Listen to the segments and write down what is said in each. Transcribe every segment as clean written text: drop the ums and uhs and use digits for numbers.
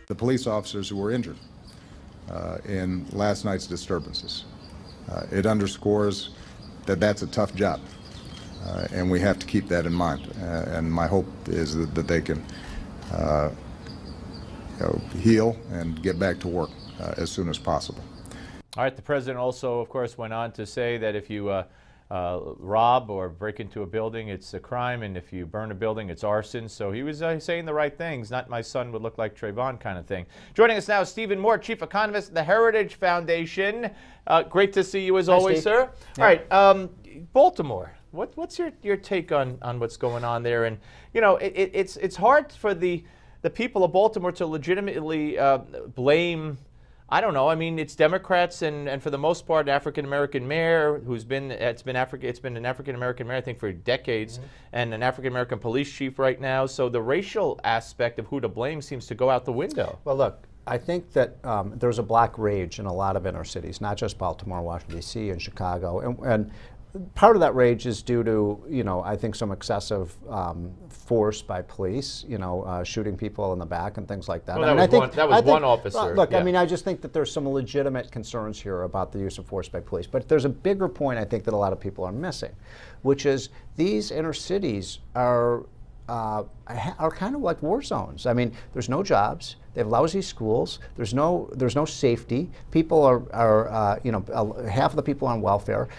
the police officers who were injured in last night's disturbances. It underscores that that's a tough job, and we have to keep that in mind. And my hope is that they can heal and get back to work as soon as possible. All right, the president also, of course, went on to say that if you rob or break into a building, it's a crime, and if you burn a building, it's arson. So he was saying the right things, not my son would look like Trayvon kind of thing. Joining us now is Stephen Moore, Chief Economist at the Heritage Foundation. Great to see you as always, Steve. sir. Yeah. All right, Baltimore. What's your take on what's going on there? And you know, it's hard for the people of Baltimore to legitimately blame. I don't know. I mean, it's Democrats and for the most part, an African-American mayor who's been it's been an African-American mayor, I think, for decades, and an African-American police chief right now. So the racial aspect of who to blame seems to go out the window. Well, look, I think that there's a black rage in a lot of inner cities, not just Baltimore, Washington, D.C., and Chicago, and part of that rage is due to, you know, I think some excessive force by police, you know, shooting people in the back and things like that. Well, I mean, that was one officer. Look, yeah. I mean, I just think that there's some legitimate concerns here about the use of force by police. But there's a bigger point I think that a lot of people are missing, which is these inner cities are kind of like war zones. I mean, there's no jobs. They have lousy schools. There's no safety. People are you know, half of the people on welfare.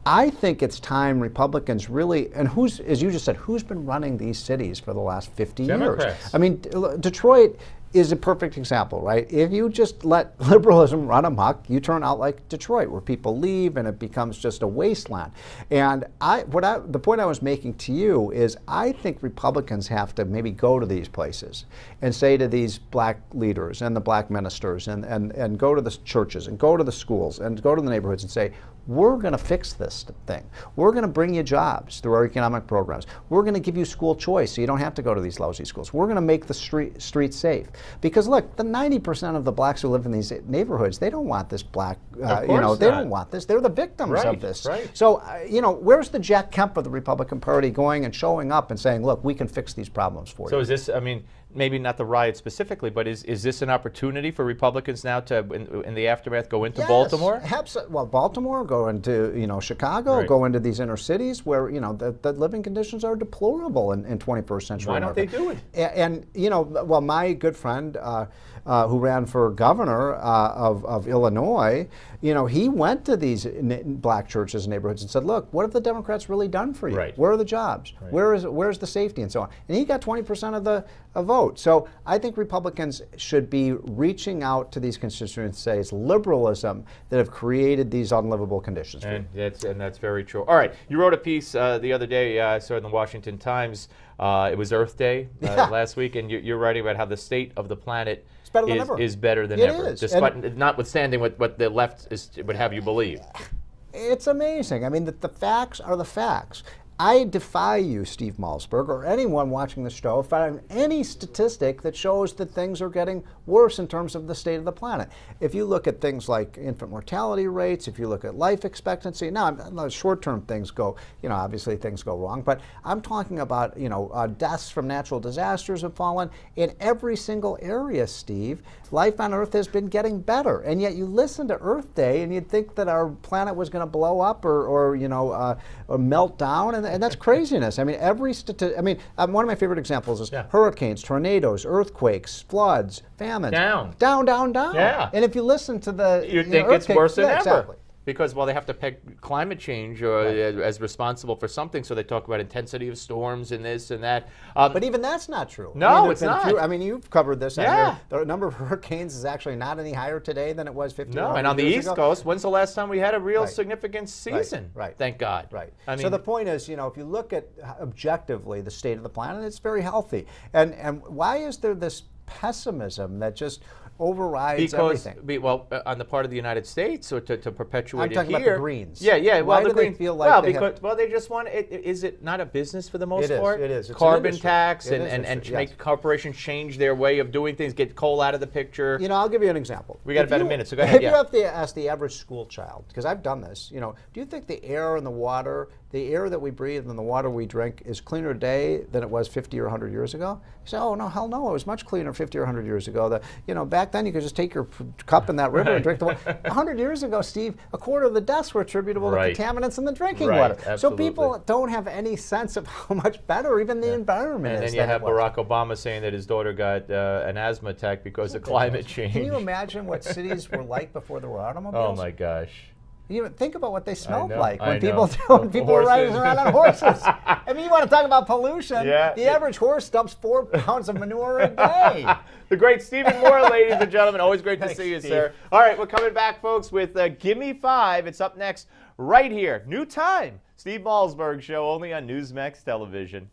I think it's time Republicans really, and who's, as you just said, who's been running these cities for the last 50 Democrats. years? I mean, Detroit is a perfect example, right? If you just let liberalism run amok, you turn out like Detroit, where people leave and it becomes just a wasteland. And the point I was making to you is I think Republicans have to maybe go to these places and say to these black leaders and the black ministers and go to the churches and go to the schools and go to the neighborhoods and say, we're going to fix this thing. We're going to bring you jobs through our economic programs. We're going to give you school choice so you don't have to go to these lousy schools. We're going to make the streets safe. Because look, the 90% of the blacks who live in these neighborhoods, they don't want this black, you know, they don't want this. They're the victims of this. Right. So, you know, where's the Jack Kemp of the Republican Party going and showing up and saying, look, we can fix these problems for you? So is this, I mean, maybe not the riot specifically, but is this an opportunity for Republicans now to, in the aftermath, go into Baltimore? Well, Baltimore, go into, you know, Chicago, right. Go into these inner cities where, you know, the living conditions are deplorable in 21st century Why don't America. they do it? And you know, well, my good friend who ran for governor of Illinois, you know, he went to these black churches and neighborhoods and said, look, what have the Democrats really done for you? Right. Where are the jobs? Right. Where's the safety and so on? And he got 20% of the vote. So I think Republicans should be reaching out to these constituents and say it's liberalism that have created these unlivable conditions. And that's very true. All right, you wrote a piece the other day, I saw it in the Washington Times. It was Earth Day last week, and you're writing about how the state of the planet is better than ever, despite notwithstanding what the left would have you believe. It's amazing. I mean, the facts are the facts. I defy you, Steve Malzberg, or anyone watching the show, find any statistic that shows that things are getting worse in terms of the state of the planet. If you look at things like infant mortality rates, if you look at life expectancy, now short-term things go, you know, obviously things go wrong, but I'm talking about, you know, deaths from natural disasters have fallen in every single area, Steve. Life on Earth has been getting better, and yet you listen to Earth Day and you'd think that our planet was going to blow up or you know, or melt down, and that's craziness. I mean, one of my favorite examples is hurricanes, tornadoes, earthquakes, floods, famines. Down. Yeah. And if you listen to the... You think it's worse than ever. Exactly. Because, well, they have to peg climate change as responsible for something, so they talk about intensity of storms and this and that. But even that's not true. No, it's not. I mean, you've covered this. Yeah. The number of hurricanes is actually not any higher today than it was 50 years ago. No, and on the East Coast, when's the last time we had a real significant season? Right. Thank God. Right. I mean, so the point is, you know, if you look at objectively the state of the planet, it's very healthy. And why is there this pessimism that just overrides everything. Well, on the part of the United States, or to perpetuate I'm talking it here. about the Greens. Yeah, yeah. Why Well, do the Greens they feel like they just want it. Is it not a business for the most It is, part? it is. It's an Carbon industry. tax It is and industry, make yes. corporations change their way of doing things, get coal out of the picture. You know, I'll give you an example. We got If about a you- minute, so go ahead. If Yeah. you have to ask the average school child, because I've done this, you know, do you think the air and the water, the air that we breathe and the water we drink is cleaner today than it was 50 or 100 years ago? You say, oh, no, hell no, it was much cleaner 50 or 100 years ago. You know, back then you could just take your cup in that river and drink the water. 100 years ago, Steve, a quarter of the deaths were attributable to contaminants in the drinking water. Absolutely. So people don't have any sense of how much better even the environment is. And then you have Barack Obama saying that his daughter got an asthma attack because of climate change. Can you imagine what cities were like before there were automobiles? Oh my gosh. You think about what they smelled know, like I when know. people were riding around on horses. I mean, you want to talk about pollution? Yeah. The average horse dumps 4 pounds of manure a day. The great Stephen Moore, ladies and gentlemen. Always great to Thanks, see you, Steve. sir. All right, we're coming back, folks, with Gimme 5. It's up next right here. New time. Steve Malzberg Show, only on Newsmax Television.